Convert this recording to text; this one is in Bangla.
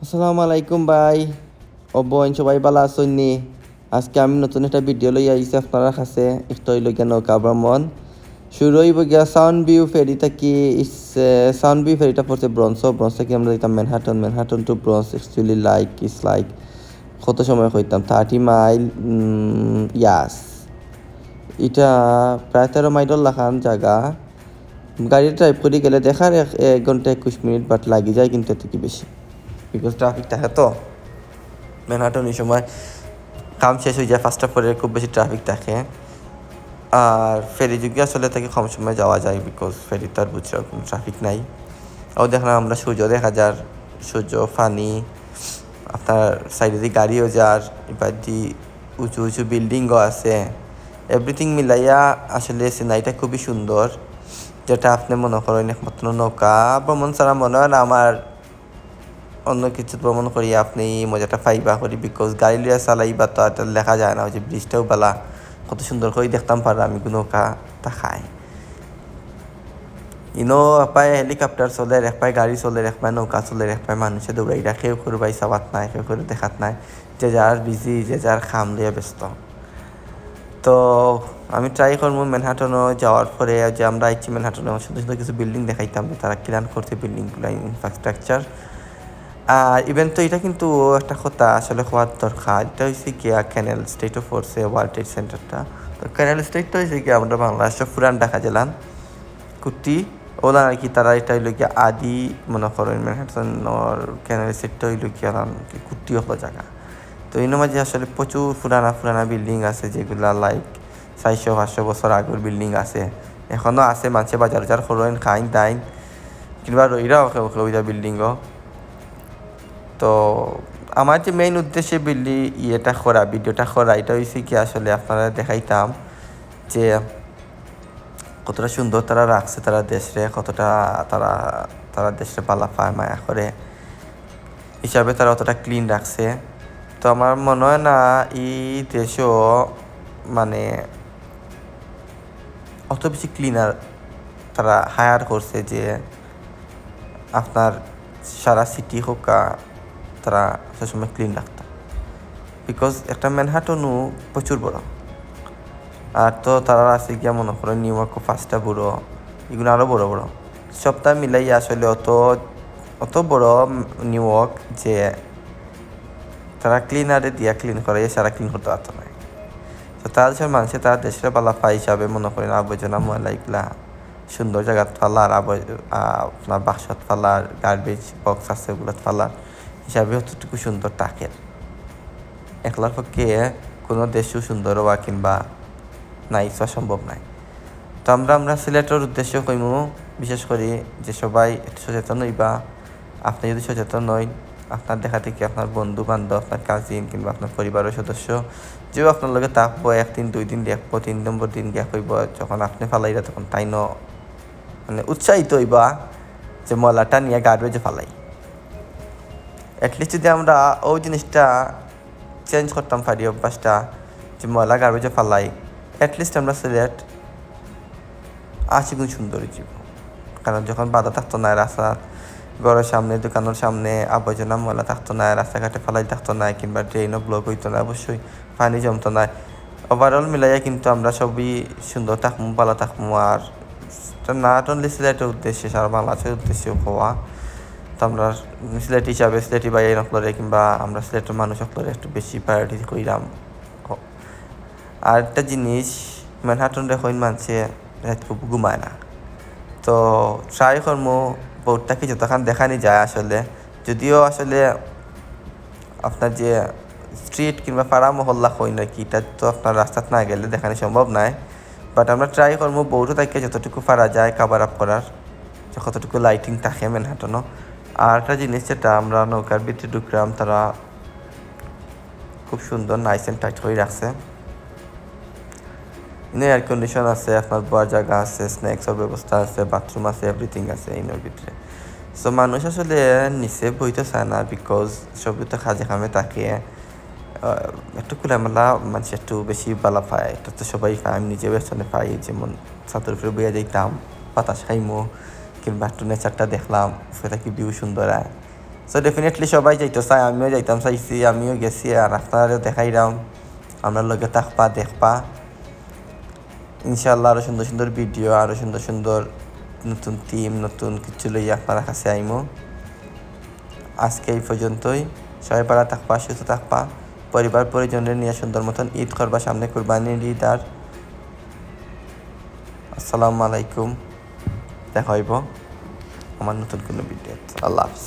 আসসালামু আলাইকুম ভাই ও বোন সবাই ভালো আছেন নি? আজকে আমি নতুন একটা ভিডিও লই আইছি আপনার কাছে। একটা হইল গিয়া নৌকা ভ্রমণ শুরু হইব গিয়া সাউন্ড ভিউ ফেরি থাকি। সাউন্ড ভিউ ফেরিটা পড়ছে ব্রঞ্জ থেকে আমরা যেতাম Manhattan to Bronx. Actually like কত সময় হইতাম 30 মাইল। ইয়াস, এটা প্রায় 13 মাইল লাখান জায়গা। গাড়ি ড্রাইভ করে গেলে দেখার 1 ঘন্টা 21 মিনিট, বাট লাগি যায় কিন্তু এত কি বেশি, বিকজ ট্রাফিক থাকে তো। ম্যানহাটন এই সময় কাম শেষ হয়ে যায় 5টা পরে, খুব বেশি ট্রাফিক থাকে। আর ফেরি যুগে আসলে থেকে কম সময় যাওয়া যায়, বিকজ ফেরি তো আর বুঝছো কোনো ট্রাফিক নাই। ও দেখলাম আমরা সূর্য দেখা যার, সূর্য ফানি আপনার সাইডে দিয়ে গাড়িও যার, এবার দি উঁচু উঁচু বিল্ডিংও আছে। এভরিথিং মিলাইয়া আসলে সিনারিটা খুবই সুন্দর, যেটা আপনি মনে করেন একমাত্র নৌকা ভ্রমণ ছাড়া মনে হয় না আমার অন্য কিছু ভ্রমণ করি আপনি মজাটা পাইবা করি। বিকজ গাড়ি লিয়া চালাইবা তো আর লেখা যায় না, ওই যে ব্রিজটাও বালা কত সুন্দর করে দেখতাম পারা আমি নৌকা তাকায়। ইনো একপায় হেলিকপ্টার চলে, একপায় গাড়ি চলে, একপায় নৌকা চলে, একপায় মানুষে দৌড়াই রাখে, কেউ করবাই চাবাত নাই, কেউ করে দেখাত নাই, যে যার বিজি, যে যার খাম লিয়ে ব্যস্ত। তো আমি ট্রাই করবো ম্যানহাটনও যাওয়ার পরে, যে আমরা আইছি ম্যানহাটনে সুন্দর সুন্দর কিছু বিল্ডিং দেখাইতাম, যে তারা কিরান করছে বিল্ডিংগুলো, ইনফ্রাস্ট্রাকচার। আর ইভেন তো এটা কিন্তু একটা কথা আসলে হওয়ার দরকার। এটা হয়েছে গিয়া ক্যানেল স্টেটও পড়ছে ওয়ার্ল্ড ট্রেড সেন্টারটা। তো ক্যানেল স্টেটটা হয়েছে গিয়া আমরা বাংলাদেশের পুরান ঢাকা জেলান কুটি ওলা আর কি। তারা এটা হইল গিয়া আদি মনে করেন ম্যানহাটনের ক্যানেল স্টেটটা হইল গিয়া কুটি হলো জায়গা। তো এর মাঝে আসলে প্রচুর পুরানা বিল্ডিং আছে, যেগুলা লাইক 400-500 বছর আগের বিল্ডিং আছে, এখনও আছে। মানুষে বাজার করেন, খাইন দাইন, কিংবা রইরাও ওইটা বিল্ডিংও। তো আমার যে মেইন উদ্দেশ্যে ভিডিওটা করা এটা হয়েছে কি, আসলে আপনারা দেখাইতাম যে কতটা সুন্দর তারা রাখছে তারা দেশরে, কতটা তারা তারা দেশরে পালা পায় মায়া করে হিসাবে তারা অতটা ক্লিন রাখছে। তো আমার মনে হয় না এই দেশও মানে অত বেশি ক্লিনার তারা হায়ার করছে, যে আপনার সারা সিটি হোক তারা সবসময় ক্লিন রাখতো। বিকজ একটা ম্যানহাটনও প্রচুর বড়, আর তো তারা আছে গিয়া মনে করো নিউ ইয়র্কও 5টা বড়, এগুলো আরও বড় বড়। সবটা মিলাই আসলে অত বড় নিউ ইয়র্ক, যে তারা ক্লিনারে দিয়া ক্লিন করে, সারা ক্লিন করতে পারতো না। তো তার দেশের মানুষের তার দেশের পালাফা হিসাবে মনে করেন আবর্জনা ময়লা এগুলা সুন্দর জায়গাত ফালার, আপনার বাক্সত ফালার, গার্বেজ বক্স আছে ওগুলো ফালার হিসাবে অতটুকু সুন্দর টাকের। একলার পক্ষে কোনো দেশও সুন্দর হওয়া কিংবা নাইস হওয়া সম্ভব নাই। তো আমরা সিলেটের উদ্দেশ্য কইমু বিশেষ করে, যে সবাই একটু সচেতন হইবা। আপনি যদি সচেতন নয়, আপনার দেখা থেকে আপনার বন্ধু বান্ধব, আপনার কাজিন কিংবা আপনার পরিবারের সদস্য যেও আপনার লগে থাকবো, 1 দিন 2 দিন দেখবো, 3 নম্বর দিন গিয়া কইব, যখন আপনি ফালাইরা তখন তাই মানে উৎসাহিত হইবা যে ময়লাটা নিয়ে গার্বেজে ফালাই। অ্যাটলিস্ট যদি আমরা ওই জিনিসটা চেঞ্জ করতাম পারি, অভ্যাসটা, যে ময়লা গার্বেজে ফালাই, অ্যাটলিস্ট আমরা সিলেট 80 গুণ সুন্দর জীব। কারণ যখন বাধা থাকতো না, রাস্তা ঘরের সামনে, দোকানের সামনে আবর্জনা ময়লা থাকতো না, রাস্তাঘাটে ফেলাই থাকতো না, কিংবা ড্রেনও ব্লক হইতো না, অবশ্যই পানি জমতো না। ওভারঅল মিলাইয়া কিন্তু আমরা সবই সুন্দর থাকবো, ভালো থাকবো। আর নট অনলি সিলেটের উদ্দেশ্যে, সারা বাংলাদেশের উদ্দেশ্যে হওয়া। তো আমরা সিলেট হিসাবে সিলেটি বাইরে নকলরে কিংবা আমরা সিলেটের মানুষ সকলরে একটু বেশি প্রায়োরিটি করিলাম। আর একটা জিনিস, ম্যানহাটন রেখইন মানছে খুব ঘুমায় না। তো ট্রাই করবো বোর্ডটাকে যতক্ষণ দেখানি যায় আসলে, যদিও আসলে আপনার যে স্ট্রিট কিংবা পাড়া মহল্লা হই না কি, এটা তো আপনার রাস্তাত না গেলে দেখানো সম্ভব নয়। বাট আমরা ট্রাই করবো বউটা তাকে যতটুকু পারা যায় কাভার আপ করার, কতটুকু লাইটিং থাকে ম্যানহাটনও। আর একটা জিনিস যেটা আমরা নৌকার ভিতরে ঢুকলাম, তারা খুব সুন্দর নাইস অ্যান্ড টাইট করে রাখছে। এয়ার কন্ডিশন আছে, আপনার বড় জায়গা আছে, স্ন্যাক্সের ব্যবস্থা আছে, বাথরুম আছে, এভরিথিং আছে এর ভিতরে। সো মানুষ আসলে নিচে বইতে চায় না, বিকজ সবই তো কাজে কামে থাকে। একটু খোলামেলা মানুষ একটু বেশি ভালো পায়, এটা তো সবাই পায়, আমি নিজেও পেছনে পাই। যেমন ছাদের উপরে বইয়া যাইতাম, বাতাস খাইমো, কিংবা একটু নেচারটা দেখলাম, সেটা কি ভিউ সুন্দর হয়, সো ডেফিনেটলি সবাই যাইতে চাই, আমিও যাইতাম চাইছি, আমিও গেছি। আর আপনারাও দেখাইলাম, আপনার লগে থাকবা দেখবা ইনশাল্লাহ। আরও সুন্দর সুন্দর ভিডিও, আরও সুন্দর সুন্দর নতুন টিম, নতুন কিছু লইয়া আপনার কাছে আইমো। আজকে এই পর্যন্তই। সবাই ভালো থাকবা, সুস্থ থাকবা, পরিবার পরিজনের নিয়ে সুন্দর মতন ঈদ করবা, সামনে কুরবানির ঈদ। আর আসসালামু আলাইকুম, দেখা হইব আমার নতুন কোনো ভিডিও। আল্লাহ হাফিজ।